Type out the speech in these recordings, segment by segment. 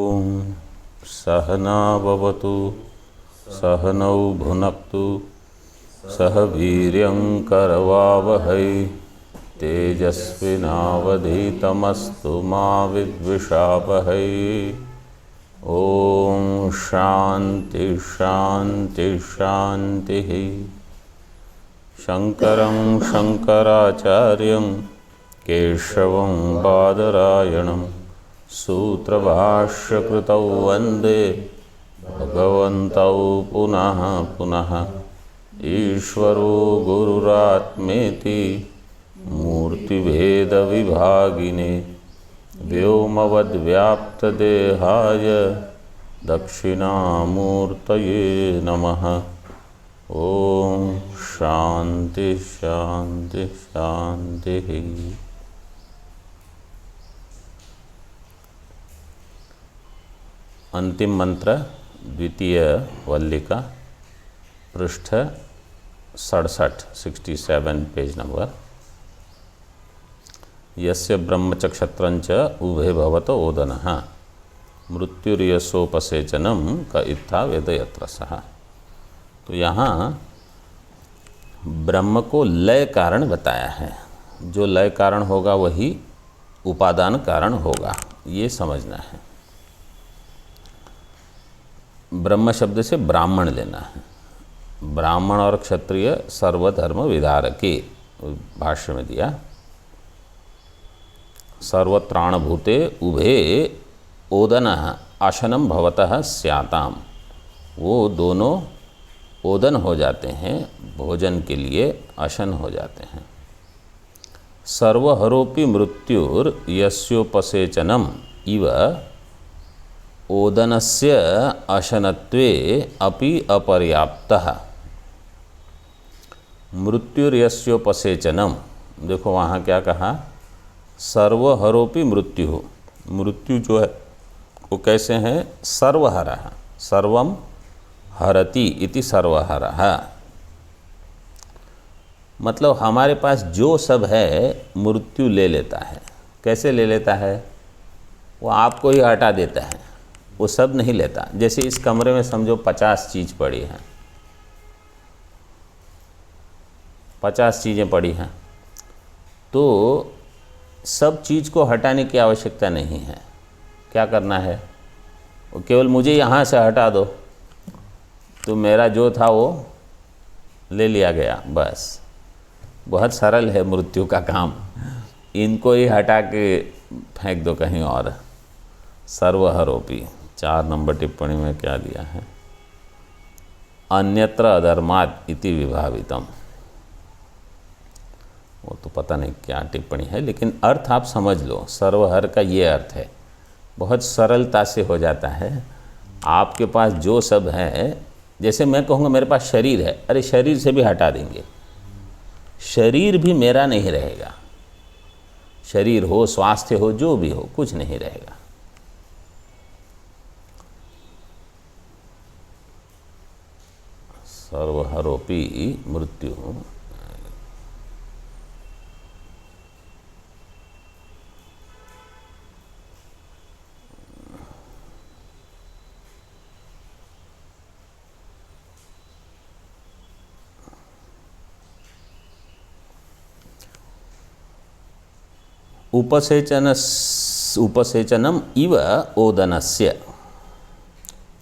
ॐ सहना भवतु सहनौ भुनक्तु सह वीर्यं करवावहै तेजस्विनावधीतमस्तु मा विद्विषावहै। ॐ शान्ति शान्ति शान्तिः। शङ्करं शङ्कराचार्यं केशवं बादरायणं सूत्रभाष्यकृतौ वन्दे भगवन्तौ पुनः पुनः। ईश्वरो गुरुरात्मेति मूर्तिभेदविभागिने व्योमवद्व्याप्तदेहाय दक्षिणामूर्तये नमः। ॐ शान्ति शान्ति शान्तिः। अंतिम मंत्र द्वितीय वल्लिका पृष्ठ 67 पेज नंबर। यस्य ब्रह्मचक्षत्रंच उभे भवत ओदनः मृत्युर्यशोपसेचनम का इत्था वेदयत्रसः। तो यहाँ ब्रह्म को लय कारण बताया है। जो लय कारण होगा वही उपादान कारण होगा, ये समझना है। ब्रह्म शब्द से ब्राह्मण लेना है। ब्राह्मण और क्षत्रिय सर्वधर्म विधारके भाष्य में दिया। सर्वत्राणभूते उभे ओदनः आशनम भवतः स्याताम। वो दोनों ओदन हो जाते हैं, भोजन के लिए आसन हो जाते हैं। सर्वहरोपि मृत्युर यस्योपसेचनम इव ओदनस्य अशनत्वे अपि अपर्याप्तः। मृत्युर्यस्योपसेचनम, देखो वहाँ क्या कहा, सर्वहरोपि मृत्यु। मृत्यु जो है वो कैसे है, सर्वहरः, सर्वम हरति इति सर्वहरः। मतलब हमारे पास जो सब है मृत्यु ले लेता है। कैसे ले लेता है, वो आपको ही हटा देता है, वो सब नहीं लेता। जैसे इस कमरे में समझो 50 चीज़ पड़ी हैं, 50 चीज़ें पड़ी हैं, तो सब चीज़ को हटाने की आवश्यकता नहीं है। क्या करना है, वो केवल मुझे यहाँ से हटा दो तो मेरा जो था वो ले लिया गया, बस। बहुत सरल है मृत्यु का काम। इनको ही हटा के फेंक दो कहीं और। सर्वहरोपि 4 नंबर टिप्पणी में क्या दिया है, अन्यत्र अधर्मात् इति विभावितम। वो तो पता नहीं क्या टिप्पणी है, लेकिन अर्थ आप समझ लो। सर्वहर का ये अर्थ है, बहुत सरलता से हो जाता है। आपके पास जो सब है, जैसे मैं कहूँगा मेरे पास शरीर है, अरे शरीर से भी हटा देंगे, शरीर भी मेरा नहीं रहेगा। शरीर हो, स्वास्थ्य हो, जो भी हो, कुछ नहीं रहेगा। सर्वहरोपि मृत्यु। उपसेचनम इव ओदनस्य।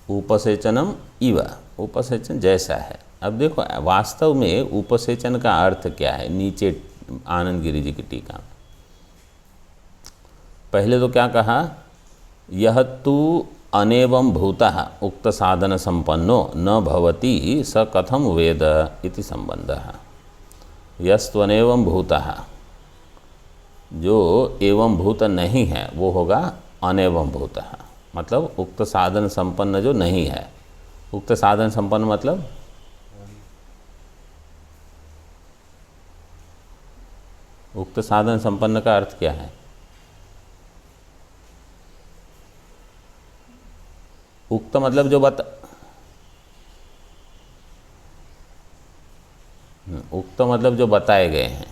उपसेचनम इव, उपसेचन जैसा है। अब देखो वास्तव में उपसेचन का अर्थ क्या है, नीचे आनंद गिरि जी की टीका में। पहले तो क्या कहा, यह तु अनेवं भूतः उक्त साधन संपन्नो न भवति स कथम वेद इति संबंधः। यस्त्वनेवं भूतः, जो एवं भूत नहीं है वो होगा अनेवं भूतः। मतलब उक्त साधन संपन्न जो नहीं है। उक्त साधन संपन्न मतलब उक्त साधन संपन्न का अर्थ क्या है, उक्त मतलब जो उक्त मतलब जो बताए गए हैं।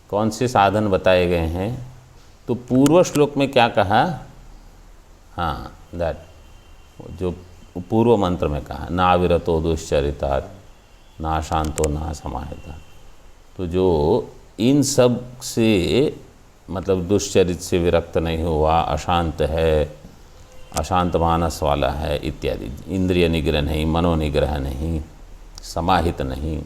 कौन से साधन बताए गए हैं, तो पूर्व श्लोक में क्या कहा, हाँ दैट, जो पूर्व मंत्र में कहा, ना विरतो दुश्चरितात् ना शांतो ना समाहिता। तो जो इन सब से मतलब दुश्चरित से विरक्त नहीं हुआ, अशांत है, अशांत मानस वाला है इत्यादि, इंद्रिय निग्रह नहीं, मनोनिग्रह नहीं, समाहित नहीं,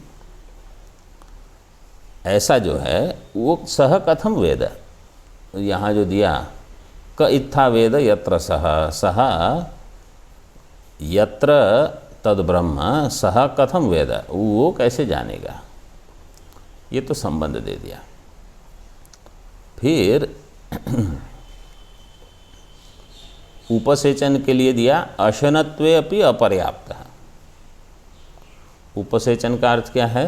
ऐसा जो है वो सह कथम वेद, यहाँ जो दिया क इत्था वेद यत्र सह यत्र तद ब्रह्म सह कथम वेद, वो कैसे जानेगा, ये तो संबंध दे दिया। फिर उपसेचन के लिए दिया अशनत्वे अपि अपर्याप्त। उपसेचन का अर्थ क्या है,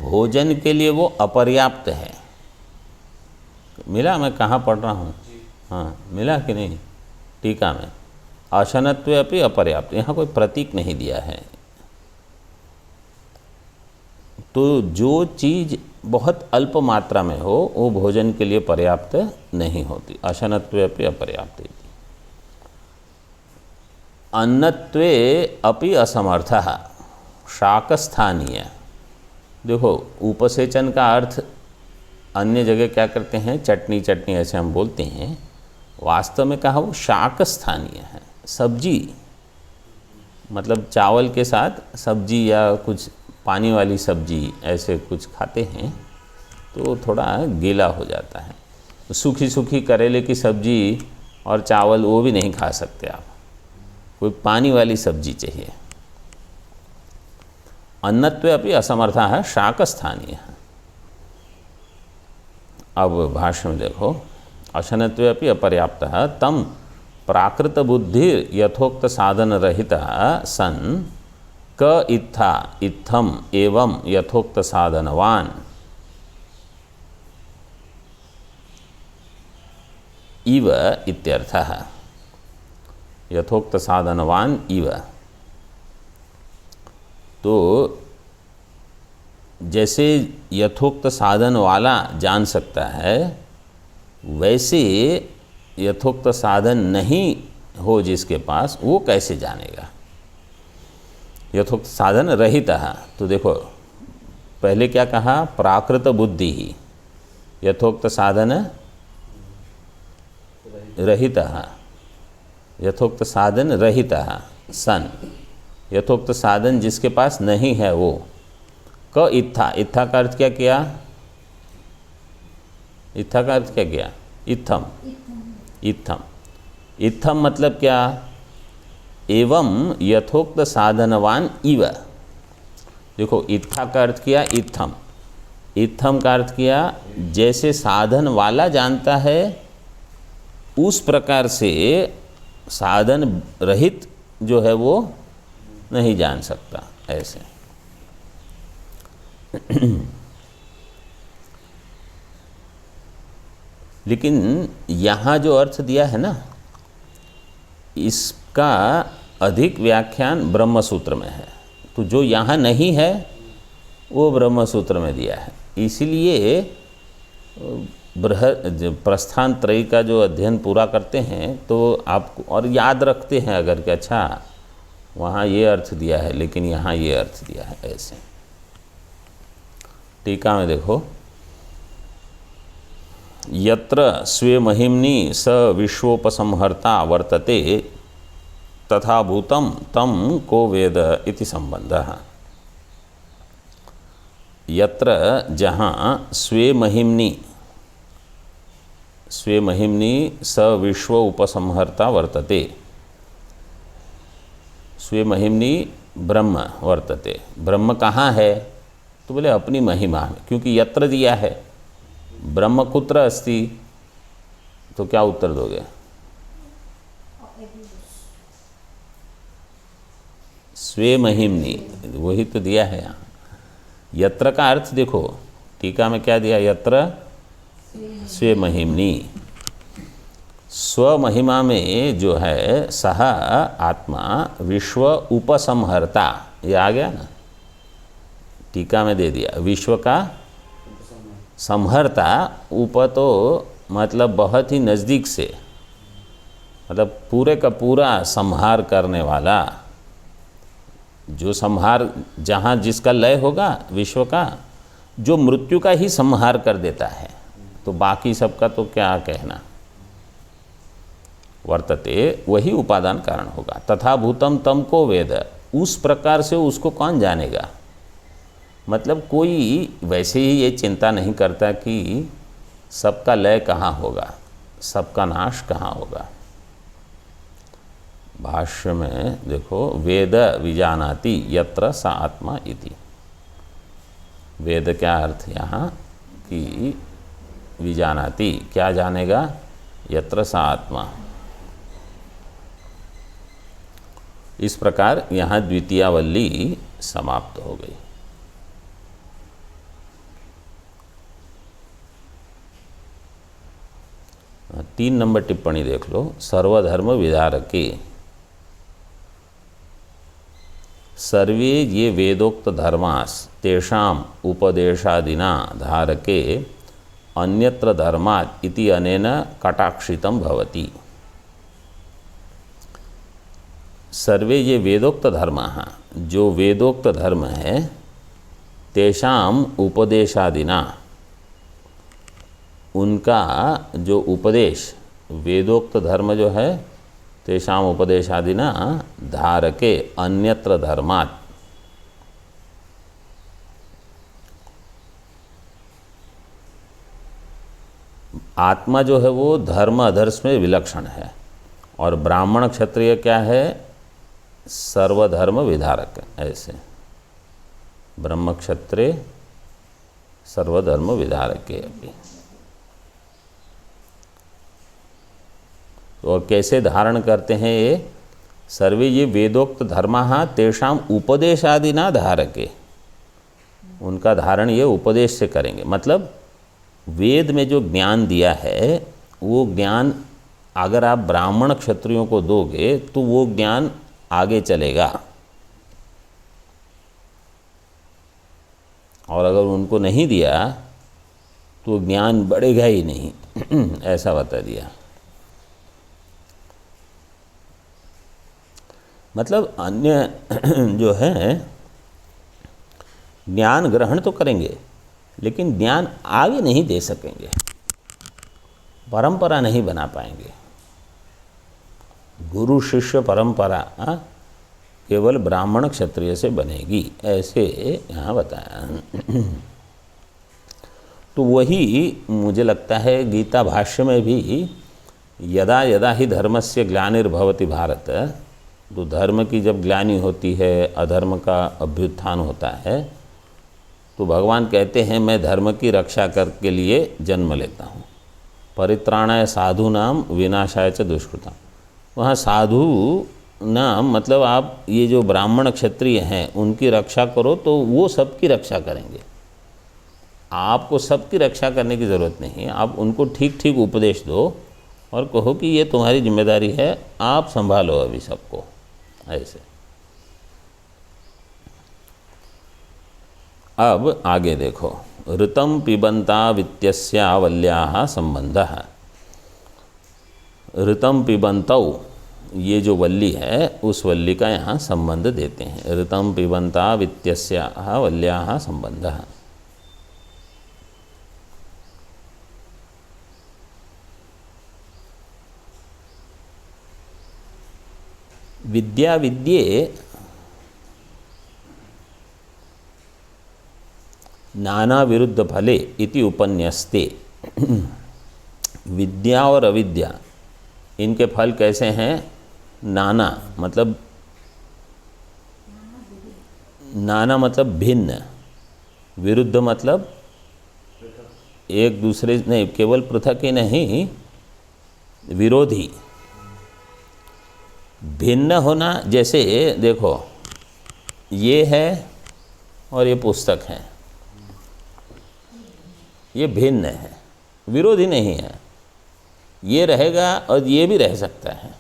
भोजन के लिए वो अपर्याप्त है। मिला, मैं कहाँ पढ़ रहा हूँ, हाँ मिला कि नहीं, टीका में अशनत्वे अपि अपर्याप्त, यहाँ कोई प्रतीक नहीं दिया है। तो जो चीज़ बहुत अल्प मात्रा में हो वो भोजन के लिए पर्याप्त नहीं होती। अशनत्वे अपि अपर्याप्त। अन्नत्वे अपि असमर्थः शाकस्थानीय। देखो उपसेचन का अर्थ अन्य जगह क्या करते हैं, चटनी चटनी ऐसे हम बोलते हैं, वास्तव में कहा वो शाकस्थानीय है, सब्जी, मतलब चावल के साथ सब्जी या कुछ पानी वाली सब्जी ऐसे कुछ खाते हैं तो थोड़ा गीला हो जाता है। सूखी सूखी करेले की सब्जी और चावल वो भी नहीं खा सकते आप, कोई पानी वाली सब्जी चाहिए। अन्नत्वे अपि असमर्था है शाकस्थानीय है। अब भाष्य में देखो, अशनत्वे अपि अपर्याप्त तम प्राकृत बुद्धि यथोक्त साधन रहित सन क इत्था इत्थम एवं यथोक्त साधनवान इव इत्यर्थः। यथोक्त साधनवान इव, तो जैसे यथोक्त साधन वाला जान सकता है, वैसे यथोक्त साधन नहीं हो जिसके पास, वो कैसे जानेगा। यथोक्त साधन रहित, तो देखो पहले क्या कहा, प्राकृत बुद्धि ही, यथोक्त साधन रहित, यथोक्त साधन रहित सन, यथोक्त साधन जिसके पास नहीं है वो। क इत्था, इत्था का अर्थ क्या किया, इत्था का अर्थ क्या किया, इत्थम, इत्थम, इत्थम मतलब क्या, एवं यथोक्त साधनवान इव। देखो इत्था का अर्थ किया इत्थम, इत्थम का अर्थ किया जैसे साधन वाला जानता है उस प्रकार से साधन रहित जो है वो नहीं जान सकता, ऐसे। लेकिन यहाँ जो अर्थ दिया है ना, इसका अधिक व्याख्यान ब्रह्म सूत्र में है, तो जो यहाँ नहीं है वो ब्रह्म सूत्र में दिया है। इसीलिए प्रस्थान त्रयी का जो अध्ययन पूरा करते हैं तो आपको और याद रखते हैं अगर कि अच्छा वहाँ ये अर्थ दिया है लेकिन यहाँ ये अर्थ दिया है, ऐसे। टीका में देखो, यत्र स्वे महिम्नि स विश्वोपसंहर्ता वर्तते तथा भूतम तम को वेद इति संबंधः। यत्र जहाँ स्वे महिम्नि, स्वे महिम्नि स विश्व उपसंहर्ता वर्तते, स्वे महिम्नि ब्रह्म वर्तते, ब्रह्म कहाँ है, तो बोले अपनी महिमा में, क्योंकि यत्र दिया है, ब्रह्म कुत्र अस्ति, तो क्या उत्तर दोगे, स्वे महिम्नि, वही तो दिया है यहाँ। यत्र का अर्थ देखो, टीका में क्या दिया, यत्र स्वे महिम्नि, स्व महिमा में जो है सह आत्मा विश्व उपसंहर्ता, ये आ गया ना, टीका में दे दिया, विश्व का संहर्ता, उप तो मतलब बहुत ही नज़दीक से, मतलब पूरे का पूरा संहार करने वाला, जो संहार, जहाँ जिसका लय होगा विश्व का, जो मृत्यु का ही संहार कर देता है, तो बाकी सबका तो क्या कहना। वर्तते, वही उपादान कारण होगा। तथा भूतम तम को वेद, उस प्रकार से उसको कौन जानेगा। मतलब कोई वैसे ही ये चिंता नहीं करता कि सबका लय कहाँ होगा, सबका नाश कहाँ होगा। भाष्य में देखो, वेद विजानाति यत्र स आत्मा इति। वेद क्या अर्थ यहाँ कि विजानाति, क्या जानेगा, यत्र स आत्मा। इस प्रकार यहाँ द्वितीयावल्ली समाप्त हो गई। तीन नंबर टिप्पणी देख लो। सर्वधर्म विधारके सर्वे ये वेदोक्त धर्मास तेषाम उपदेशादिना धारके अन्यत्र धर्मात् इति अनेन कटाक्षितम भवति। सर्वे ये वेदोक्त धर्म, जो वेदोक्त धर्म है, तेषाम उपदेशादिना, उनका जो उपदेश, वेदोक्त धर्म जो है, तेषाम उपदेशादिना धारके अन्यत्र धर्मात्, आत्मा जो है वो धर्म अधर्ष में विलक्षण है, और ब्राह्मण क्षत्रिय क्या है, सर्वधर्म विधारक। ऐसे ब्रह्म क्षत्रिय सर्वधर्म विधारक के अभी। तो कैसे धारण करते हैं ये, सर्वे ये वेदोक्त धर्मा तेषाम उपदेशादिना धारके, उनका धारण ये उपदेश से करेंगे। मतलब वेद में जो ज्ञान दिया है, वो ज्ञान अगर आप ब्राह्मण क्षत्रियों को दोगे तो वो ज्ञान आगे चलेगा, और अगर उनको नहीं दिया तो ज्ञान बढ़ेगा ही नहीं। ऐसा बता दिया। मतलब अन्य जो है ज्ञान ग्रहण तो करेंगे, लेकिन ज्ञान आगे नहीं दे सकेंगे, परंपरा नहीं बना पाएंगे। गुरु शिष्य परंपरा केवल ब्राह्मण क्षत्रिय से बनेगी, ऐसे यहाँ बताया। तो वही मुझे लगता है गीता भाष्य में भी, यदा यदा ही धर्मस्य ग्लानिर्भवति भारत, तो धर्म की जब ग्लानि होती है, अधर्म का अभ्युत्थान होता है, तो भगवान कहते हैं मैं धर्म की रक्षा के लिए जन्म लेता हूँ। परित्राणाय साधूनाम विनाशाय च दुष्कृताम। वहाँ साधु नाम मतलब आप ये जो ब्राह्मण क्षत्रिय हैं उनकी रक्षा करो, तो वो सबकी रक्षा करेंगे। आपको सबकी रक्षा करने की ज़रूरत नहीं है, आप उनको ठीक ठीक उपदेश दो और कहो कि ये तुम्हारी जिम्मेदारी है, आप संभालो अभी सबको। ऐसे अब आगे देखो, ऋतम पिबंता वित्तस्यावल्याः संबंधः। ऋतम पिबंतौ, ये जो वल्ली है उस वल्ली का यहाँ संबंध देते हैं। ऋतम पिबंता वित्तस्याः वल्याः संबंधः। विद्या विद्ये नाना विरुद्ध फले इति उपन्यस्ते। विद्या और अविद्या, इनके फल कैसे हैं, नाना मतलब, नाना मतलब भिन्न, विरुद्ध मतलब एक दूसरे नहीं, केवल पृथक ही नहीं, विरोधी, भिन्न होना। जैसे देखो, ये है और ये पुस्तक है, ये भिन्न है, विरोधी नहीं है। ये रहेगा और ये भी रह सकता है।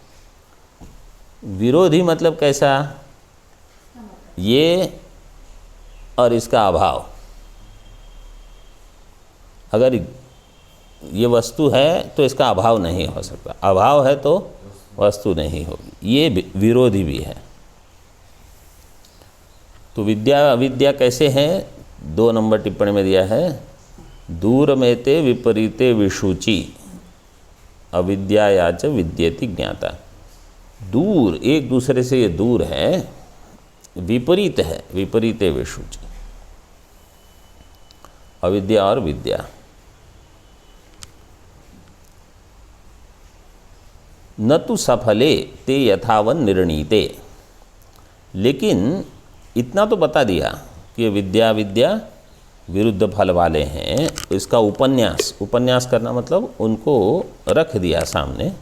विरोधी मतलब कैसा, ये और इसका अभाव। अगर ये वस्तु है तो इसका अभाव नहीं हो सकता, अभाव है तो वस्तु नहीं होगी, ये विरोधी भी है। तो विद्या अविद्या कैसे है? 2 नंबर टिप्पणी में दिया है, दूर में ते विपरीते विशुचि अविद्या च विद्येति ज्ञाता। दूर, एक दूसरे से ये दूर है, विपरीत है, विपरीते विशुचि, अविद्या और विद्या। न तो सफले ते यथावन निर्णीते, लेकिन इतना तो बता दिया कि विद्या विद्या विरुद्ध फल वाले हैं। इसका उपन्यास करना मतलब उनको रख दिया सामने।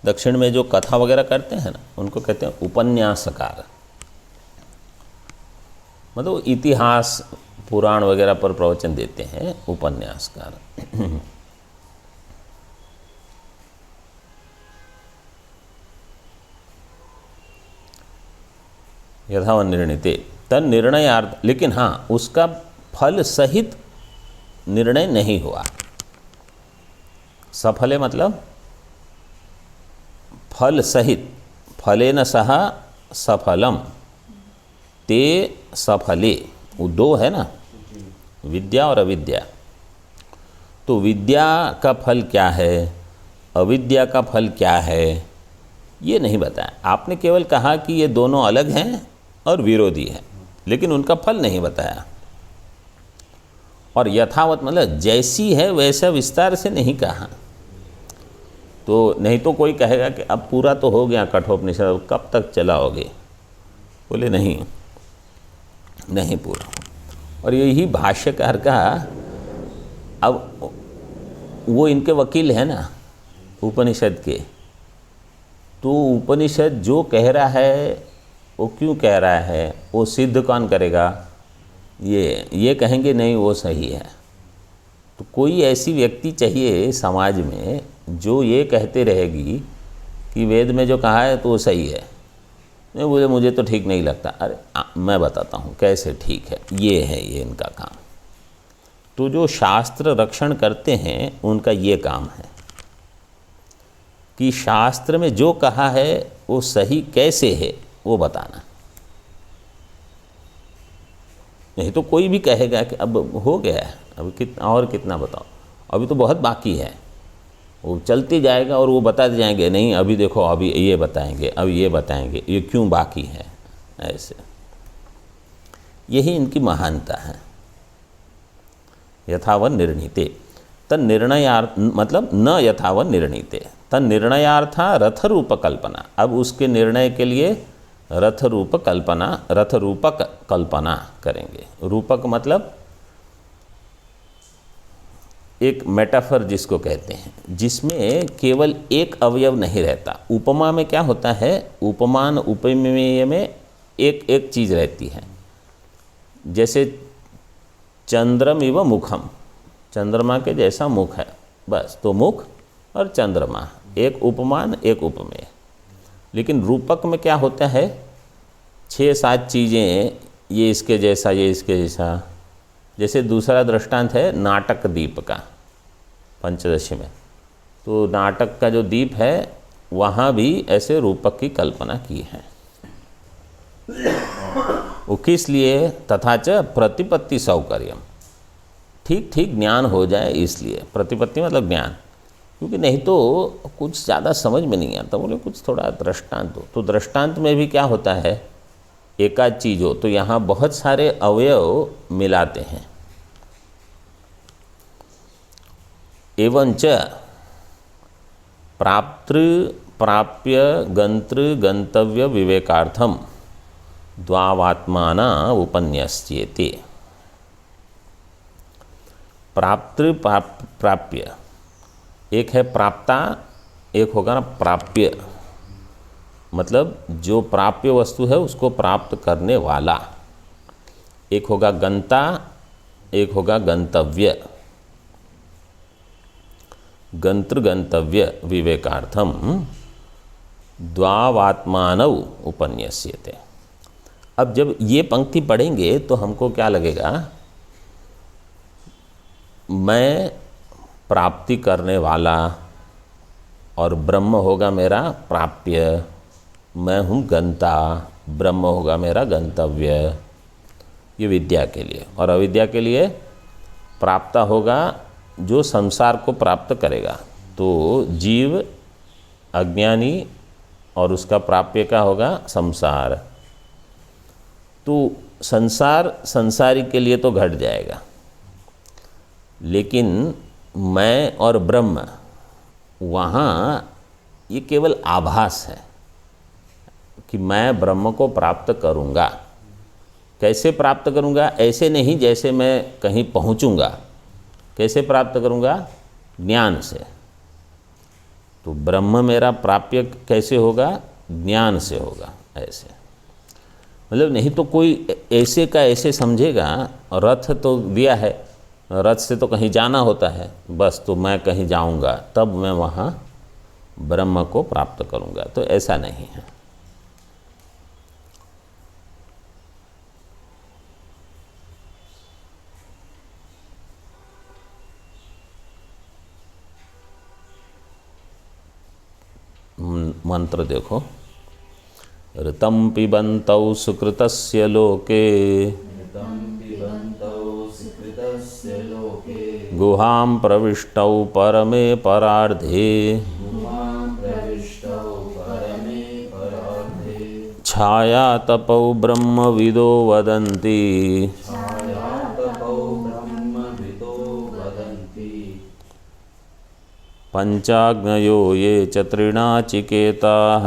दक्षिण में जो कथा वगैरह करते हैं ना, उनको कहते हैं उपन्यासकार। मतलब इतिहास पुराण वगैरह पर प्रवचन देते हैं उपन्यासकार। यथावन निर्णीते तन निर्णयार्थ, लेकिन हाँ, उसका फल सहित निर्णय नहीं हुआ। सफले मतलब फल सहित, फलेन सह सफलम ते सफले, वो 2 है ना, विद्या और अविद्या। तो विद्या का फल क्या है, अविद्या का फल क्या है, ये नहीं बताया। आपने केवल कहा कि ये दोनों अलग हैं और विरोधी हैं, लेकिन उनका फल नहीं बताया। और यथावत मतलब जैसी है वैसा विस्तार से नहीं कहा। तो नहीं तो कोई कहेगा कि अब पूरा तो हो गया कठोपनिषद, कब तक चलाओगे? बोले नहीं पूरा। और यही भाष्यकार का, अब वो इनके वकील है ना उपनिषद के, तो उपनिषद जो कह रहा है वो क्यों कह रहा है, वो सिद्ध कौन करेगा? ये कहेंगे नहीं वो सही है। तो कोई ऐसी व्यक्ति चाहिए समाज में जो ये कहते रहेगी कि वेद में जो कहा है तो वो सही है, नहीं मुझे तो ठीक नहीं लगता। अरे मैं बताता हूँ कैसे ठीक है, ये इनका काम। तो जो शास्त्र रक्षण करते हैं उनका ये काम है कि शास्त्र में जो कहा है वो सही कैसे है वो बताना। नहीं तो कोई भी कहेगा कि अब हो गया है, अब कितना बताओ, अभी तो बहुत बाकी है। वो चलते जाएगा और वो बताते जाएंगे, नहीं अभी देखो, अभी ये बताएंगे, अभी ये बताएंगे, ये क्यों बाकी है। ऐसे यही इनकी महानता है। यथावन निर्णीते तन निर्णयार्थ, मतलब न यथावन निर्णीते तन निर्णयार्था रथ रूप कल्पना। अब उसके निर्णय के लिए रथ रूपक कल्पना करेंगे। रूपक मतलब एक मेटाफर जिसको कहते हैं, जिसमें केवल एक अवयव नहीं रहता। उपमा में क्या होता है, उपमान उपमेय में एक एक चीज़ रहती है। जैसे चंद्रम इव मुखम, चंद्रमा के जैसा मुख है, बस। तो मुख और चंद्रमा, एक उपमान एक उपमेय। लेकिन रूपक में क्या होता है, 6-7 चीज़ें, ये इसके जैसा, ये इसके जैसा। जैसे दूसरा दृष्टांत है नाटक दीप का, पंचदशी में। तो नाटक का जो दीप है वहाँ भी ऐसे रूपक की कल्पना की है। वो किस लिए, तथा च प्रतिपत्ति सौकर्यम, ठीक ठीक ज्ञान हो जाए इसलिए। प्रतिपत्ति मतलब ज्ञान, क्योंकि नहीं तो कुछ ज़्यादा समझ में नहीं आता। बोले कुछ थोड़ा दृष्टांत हो, तो दृष्टांत में भी क्या होता है, एकाध चीज़ हो तो यहाँ बहुत सारे अवयव मिलाते हैं। एवंच प्राप्तृ प्राप्य गंतृ गंतव्य विवेकार्थम द्वावात्माना उपन्यस्येते। प्राप्तृ प्राप्य, एक है प्राप्ता, एक होगा ना प्राप्य, मतलब जो प्राप्य वस्तु है उसको प्राप्त करने वाला। एक होगा गंता, एक होगा गंतव्य। गंतृ गंतव्य विवेकार्थम द्वावात्मानव उपन्यस्यते। अब जब ये पंक्ति पढ़ेंगे तो हमको क्या लगेगा मैं प्राप्ति करने वाला और ब्रह्म होगा मेरा प्राप्य। मैं हूँ गंता, ब्रह्म होगा मेरा गंतव्य। ये विद्या के लिए। और अविद्या के लिए प्राप्त होगा जो संसार को प्राप्त करेगा। तो जीव अज्ञानी और उसका प्राप्य का होगा संसार। तो संसार संसारी के लिए तो घट जाएगा, लेकिन मैं और ब्रह्म वहाँ ये केवल आभास है कि मैं ब्रह्म को प्राप्त करूँगा। कैसे प्राप्त करूँगा? ऐसे नहीं जैसे मैं कहीं पहुँचूँगा। कैसे प्राप्त करूँगा? ज्ञान से। तो ब्रह्म मेरा प्राप्य कैसे होगा? ज्ञान से होगा। ऐसे मतलब नहीं तो कोई ऐसे का ऐसे समझेगा। रथ तो दिया है, रथ से तो कहीं जाना होता है, बस तो मैं कहीं जाऊंगा तब मैं वहाँ ब्रह्म को प्राप्त करूंगा। तो ऐसा नहीं है। मंत्र देखो, ऋतं पिबन्तौ सुकृतस्य लोके गुहां प्रविष्टौ परमे परार्धे छाया तपौ ब्रह्मविदो वदन्ति पंचाग्नयो ये च तृणाचिकेताः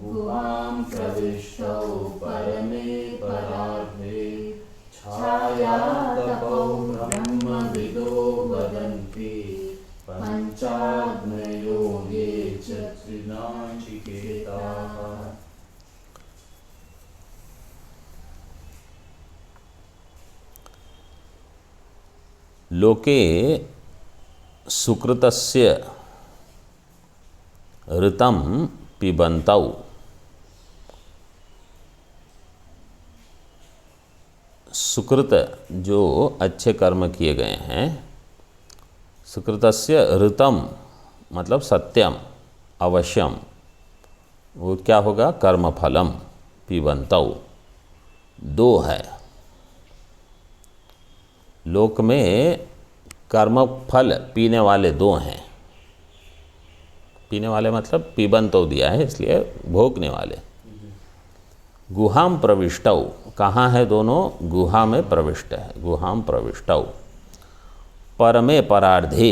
गुहां प्रविष्टौ परमे परार्धे छाया तपौ ब्रह्मविदो वदन्ति पंचाग्नयो ये च तृणाचिकेताः। लोके सुकृतस्य ऋतं पिबन्तौ। सुकृत जो अच्छे कर्म किए गए हैं, सुकृतस्य ऋतम मतलब सत्यम अवश्यम, वो क्या होगा? कर्मफलम। पिबन्तौ दो है। लोक में कर्मफल पीने वाले दो हैं। पीने वाले मतलब पिबन्तौ दिया है इसलिए भोगने वाले। गुहां प्रविष्टौ, कहाँ है दोनों? गुहा में प्रविष्ट है। गुहां प्रविष्टौ परमे परार्धे,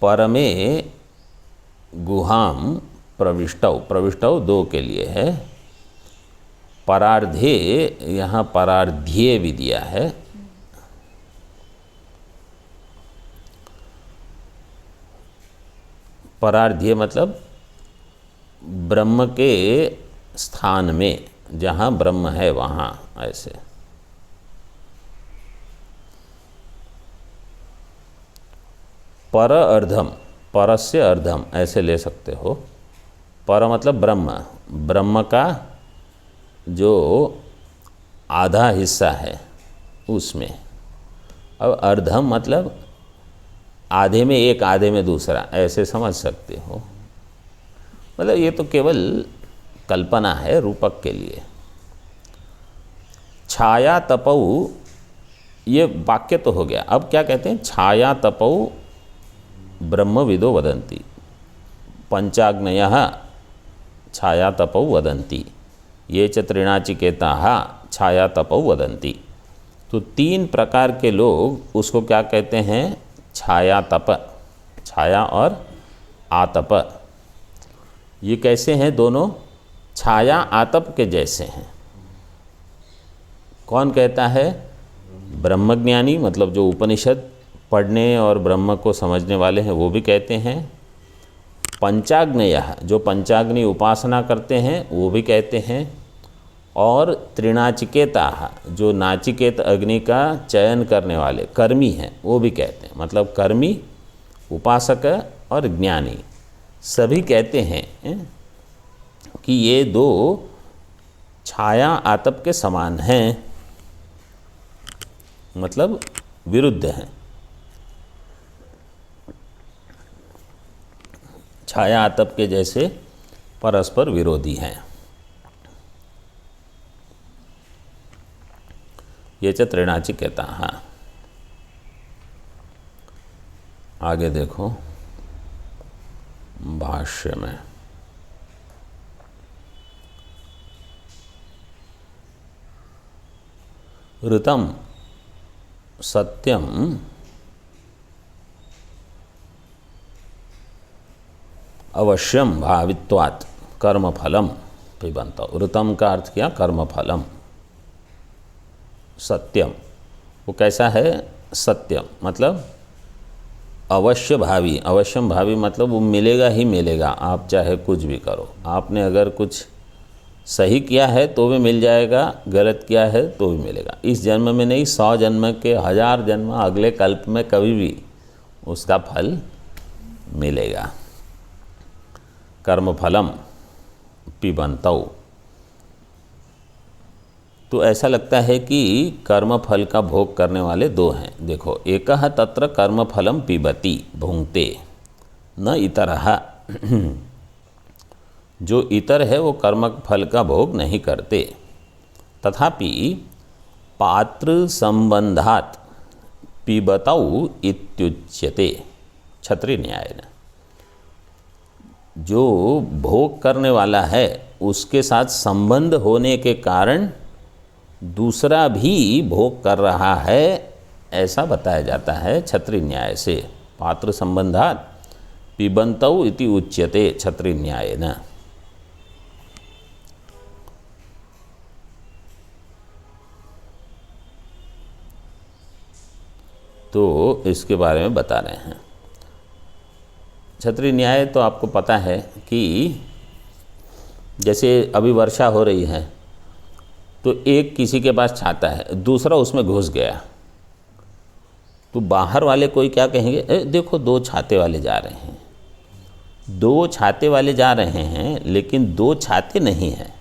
परमे गुहां प्रविष्टौ, प्रविष्टौ दो के लिए है। परार्धे यहाँ परार्ध्य भी दिया है। परार्ध्य मतलब ब्रह्म के स्थान में, जहाँ ब्रह्म है वहाँ। ऐसे पर अर्धम, परस्य अर्धम ऐसे ले सकते हो। पर मतलब ब्रह्म, ब्रह्म का जो आधा हिस्सा है उसमें। अब अर्धम मतलब आधे में एक, आधे में दूसरा, ऐसे समझ सकते हो। मतलब ये तो केवल कल्पना है रूपक के लिए। छाया तपौ, ये वाक्य तो हो गया। अब क्या कहते हैं? छाया तपौ ब्रह्मविदो वदन्ति पंचाग्नयः छाया तपौ वदन्ति ये च तृणाचिकेताः छाया तपौ वदन्ति। तो तीन प्रकार के लोग उसको क्या कहते हैं? छाया तप। छाया और आतप, ये कैसे हैं दोनों? छाया आतप के जैसे हैं। कौन कहता है? ब्रह्मज्ञानी, मतलब जो उपनिषद पढ़ने और ब्रह्म को समझने वाले हैं वो भी कहते हैं। पंचाग्नयः, जो पंचाग्नि उपासना करते हैं वो भी कहते हैं। और तृणाचिकेताः, जो नाचिकेत अग्नि का चयन करने वाले कर्मी हैं वो भी कहते हैं। मतलब कर्मी, उपासक और ज्ञानी सभी कहते हैं कि ये दो छाया आतप के समान हैं, मतलब विरुद्ध हैं। छाया आतप के जैसे परस्पर विरोधी हैं। ये च त्रिणाचि कहता। हाँ, आगे देखो भाष्य में। ऋतम सत्यम अवश्यम भावित्वात् कर्मफलम पिबंत। ऋतम का अर्थ किया कर्मफलम। सत्यम वो कैसा है? सत्यम मतलब अवश्य भावी। अवश्यम भावी मतलब वो मिलेगा ही मिलेगा, आप चाहे कुछ भी करो। आपने अगर कुछ सही किया है तो भी मिल जाएगा, गलत किया है तो भी मिलेगा। इस जन्म में नहीं, 100 जन्म के 1000 जन्म अगले कल्प में कभी भी उसका फल मिलेगा। कर्मफलम पिबंतौ। तो ऐसा लगता है कि कर्म फल का भोग करने वाले दो हैं। देखो, एकः तत्र कर्म फलम पिबति भुंक्ते न इतरः। जो इतर है वो कर्म फल का भोग नहीं करते। तथापि पात्र संबंधात पिबतौ इत्युच्यते क्षत्रिय न्यायेन। जो भोग करने वाला है उसके साथ संबंध होने के कारण दूसरा भी भोग कर रहा है, ऐसा बताया जाता है क्षत्रिय न्याय से। पात्र संबंधात पिबंतौ इति उच्यते क्षत्रिय न्यायेन। तो इसके बारे में बता रहे हैं। क्षत्रिय न्याय तो आपको पता है कि जैसे अभी वर्षा हो रही है तो एक किसी के पास छाता है, दूसरा उसमें घुस गया, तो बाहर वाले कोई क्या कहेंगे? देखो, 2 छाते वाले जा रहे हैं। 2 छाते वाले जा रहे हैं लेकिन 2 छाते नहीं हैं,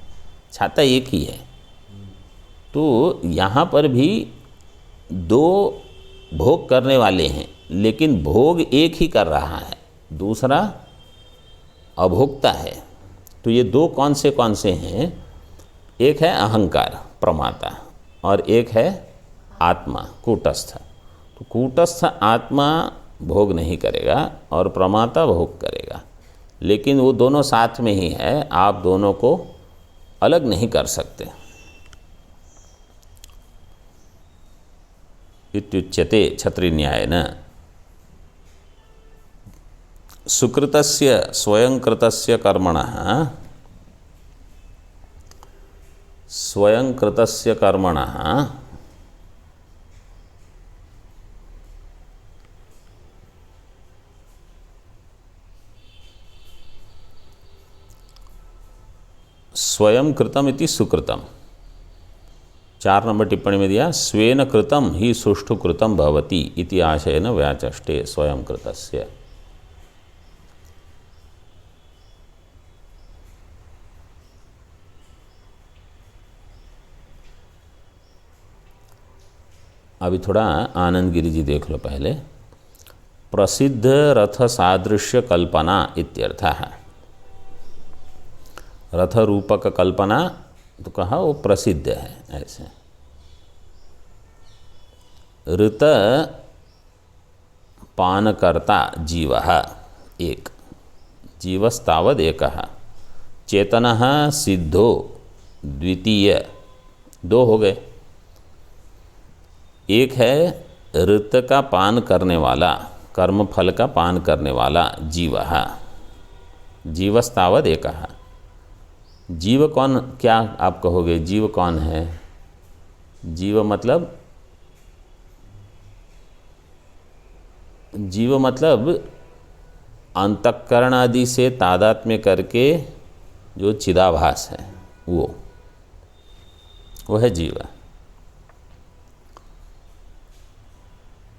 छाता एक ही है। तो यहाँ पर भी 2 भोग करने वाले हैं लेकिन भोग एक ही कर रहा है, दूसरा अभोक्ता है। तो ये 2 कौन से हैं? एक है अहंकार प्रमाता और एक है आत्मा कूटस्थ। तो कूटस्थ आत्मा भोग नहीं करेगा और प्रमाता भोग करेगा, लेकिन वो दोनों साथ में ही है, आप दोनों को अलग नहीं कर सकते। इत्युच्यते क्षत्रिय न्यायेन। सुकृतस्य स्वयंकृतस्य कर्मणः स्वयंकृतस्य कर्मणः स्वयं कृतम इति सुकृतम। 4 नंबर टिप्पणी में दिया, स्वेन कृतम ही सुष्ठु कृतम भवति इति आशयेन व्याचष्टे स्वयं कृतस्य। अभी थोड़ा आनंद गिरी जी देख लो पहले। प्रसिद्ध रथ सादृश्य कल्पना इत्यर्थः। रथ रूपक कल्पना तो कहा वो प्रसिद्ध है ऐसे। ऋत पानकर्ता जीवः एक, जीवस्तावद एकः। चेतनः सिद्धो द्वितीय, 2 हो गए। एक है ऋत का पान करने वाला, कर्म फल का पान करने वाला जीवः, जीवस्तावद एकः। जीव कौन, क्या आप कहोगे जीव कौन है? जीव मतलब अंतःकरण आदि से तादात्म्य करके जो चिदाभास है वो है जीव।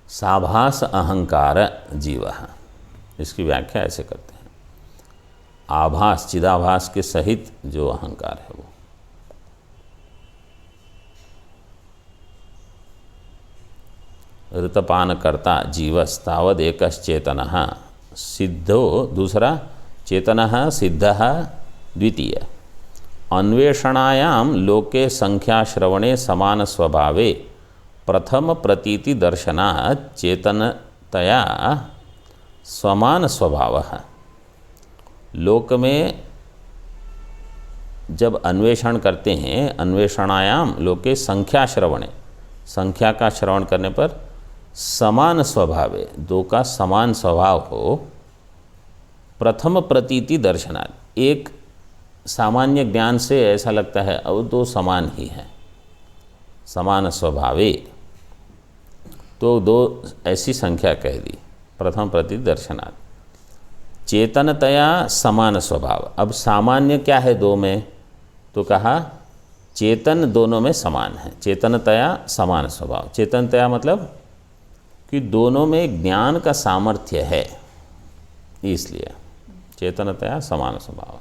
साभास अहंकार जीवः। इसकी व्याख्या ऐसे करते हैं, आभास, चिदाभास के सहित जो अहंकार है वो। ऋतपानकर्ता जीवस्तावद एकश्चेतनः सिद्धो, दूसरा चेतनः सिद्धः द्वितीय। अन्वेषणायाम लोके संख्या श्रवणे समान स्वभावे प्रथम प्रतीति दर्शनात् चेतनतया समान स्वभावः। लोक में जब अन्वेषण करते हैं, अन्वेषणायाम लोके संख्या श्रवणे, संख्या का श्रवण करने पर समान स्वभावे, दो का समान स्वभाव हो, प्रथम प्रतीति दर्शनात्, एक सामान्य ज्ञान से ऐसा लगता है अब दो समान ही हैं, समान स्वभावे, तो दो ऐसी संख्या कह दी, प्रथम प्रतीति दर्शनात्। चेतनतया समान स्वभाव, अब सामान्य क्या है दो में, तो कहा चेतन दोनों में समान है, चेतनतया समान स्वभाव। चेतनतया मतलब कि दोनों में ज्ञान का सामर्थ्य है, इसलिए चेतनतया समान स्वभाव।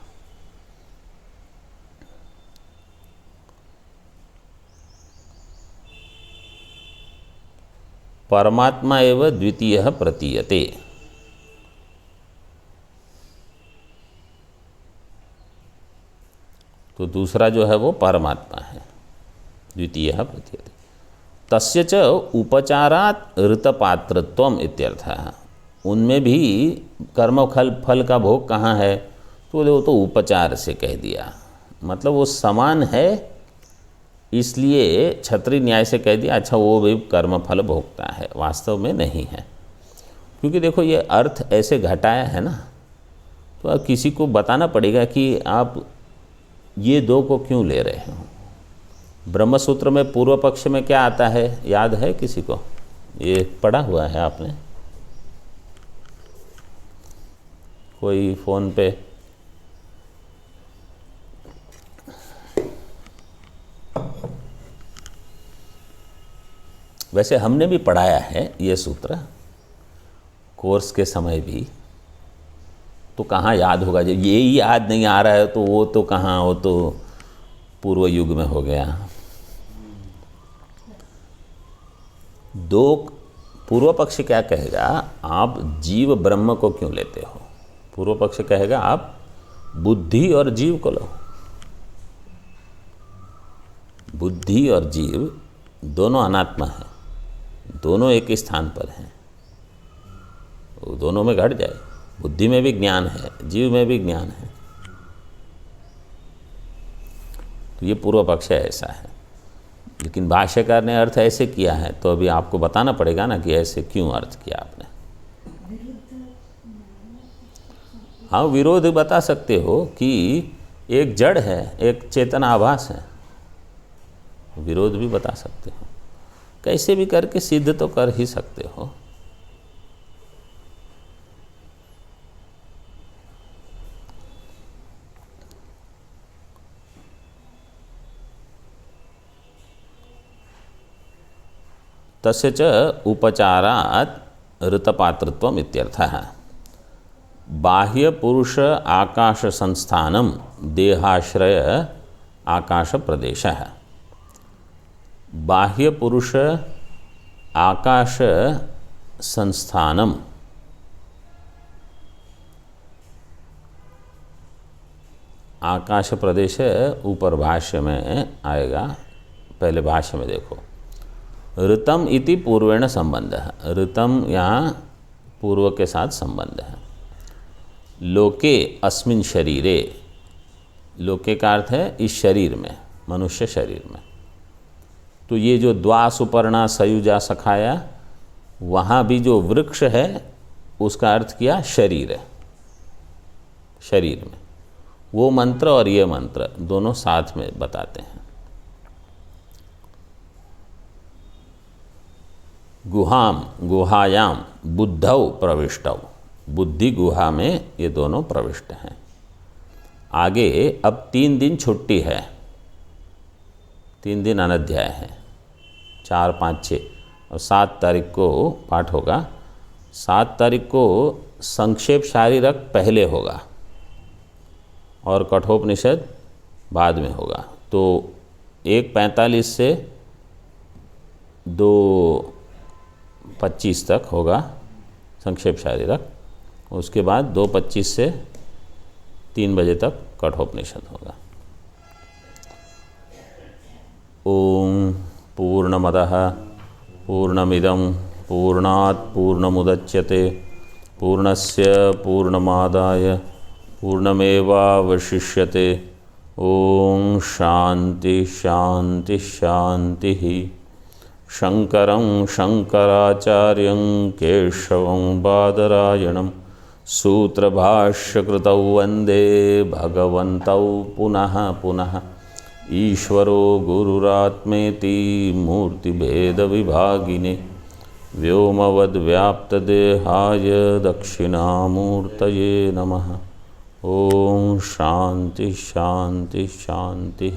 परमात्मा एव द्वितीयः प्रतीयते, तो दूसरा जो है वो परमात्मा है, द्वितीयः प्रतीयते। तस्य च उपचारात् ऋतपात्रत्वम इत्यर्थः, उनमें भी कर्म फल का भोग कहाँ है, तो वो तो उपचार से कह दिया, मतलब वो समान है, इसलिए क्षत्रिय न्याय से कह दिया अच्छा वो भी कर्म फल भोगता है, वास्तव में नहीं है। क्योंकि देखो ये अर्थ ऐसे घटाया है ना, तो अब किसी को बताना पड़ेगा कि आप ये दो को क्यों ले रहे हो। ब्रह्मसूत्र में पूर्व पक्ष में क्या आता है, याद है किसी को, ये पढ़ा हुआ है आपने, कोई फ़ोन पे वैसे हमने भी पढ़ाया है ये सूत्र कोर्स के समय भी, तो कहाँ याद होगा, जब ये ही याद नहीं आ रहा है तो वो तो कहाँ, वो तो पूर्व युग में हो गया। दो, पूर्व पक्ष क्या कहेगा, आप जीव ब्रह्म को क्यों लेते हो, पूर्व पक्ष कहेगा आप बुद्धि और जीव को लो। बुद्धि और जीव दोनों अनात्मा है, दोनों एक स्थान पर हैं, वो दोनों में घट जाए, बुद्धि में भी ज्ञान है, जीव में भी ज्ञान है, तो ये पूर्व पक्ष ऐसा है। लेकिन भाष्यकार ने अर्थ ऐसे किया है, तो अभी आपको बताना पड़ेगा ना कि ऐसे क्यों अर्थ किया आपने। हाँ, विरोध बता सकते हो कि एक जड़ है, एक चेतन आभास है, विरोध भी बता सकते हो, कैसे भी करके सिद्ध तो कर ही सकते हो। तस्य च उपचारात् ऋतपात्रत्वम इत्यर्थः। बाह्य पुरुष आकाश संस्थानम देहाश्रय आकाश प्रदेशः। बाह्य पुरुष आकाश संस्थानम, आकाश प्रदेश ऊपर भाष्य में आएगा, पहले भाष्य में देखो, ऋतम इति पूर्वेण संबंध है, ऋतम यहाँ पूर्व के साथ संबंध है। लोके अस्मिन् शरीरे, लोके का अर्थ है इस शरीर में, मनुष्य शरीर में, तो ये जो द्वा सुपर्णा सयुजा सखाया, वहाँ भी जो वृक्ष है उसका अर्थ किया शरीर है, शरीर में। वो मंत्र और ये मंत्र दोनों साथ में बताते हैं। गुहाम गुहायाम बुद्धौ प्रविष्टौ, बुद्धि गुहा में ये दोनों प्रविष्ट हैं। आगे अब 3 दिन छुट्टी है, 3 दिन अनध्याय है, 4, 5, 6 और 7 तारीख को पाठ होगा। 7 तारीख को संक्षेप शारीरक पहले होगा और कठोपनिषद बाद में होगा। तो 1:45 से 2:25 तक होगा संक्षेप शारीरक, उसके बाद 2:25 से 3 बजे तक कठोपनिषद होगा। ओम पूर्णमदः पूर्णमिदं पूर्णात् पूर्णमुदच्यते पूर्णस्य पूर्णमादाय पूर्णमेवावशिष्यते। ओम शांति शांति शांति। शंकरं शंकराचार्यं केशवं बादरायणं सूत्रभाष्यकृतौ वन्दे भगवन्तौ पुनः पुनः। ईश्वरो गुरुरात्मेति मूर्तिभेदविभागिने व्योमवद्व्याप्तदेहाय दक्षिणामूर्तये नमः। ओम शांति शांति शांति।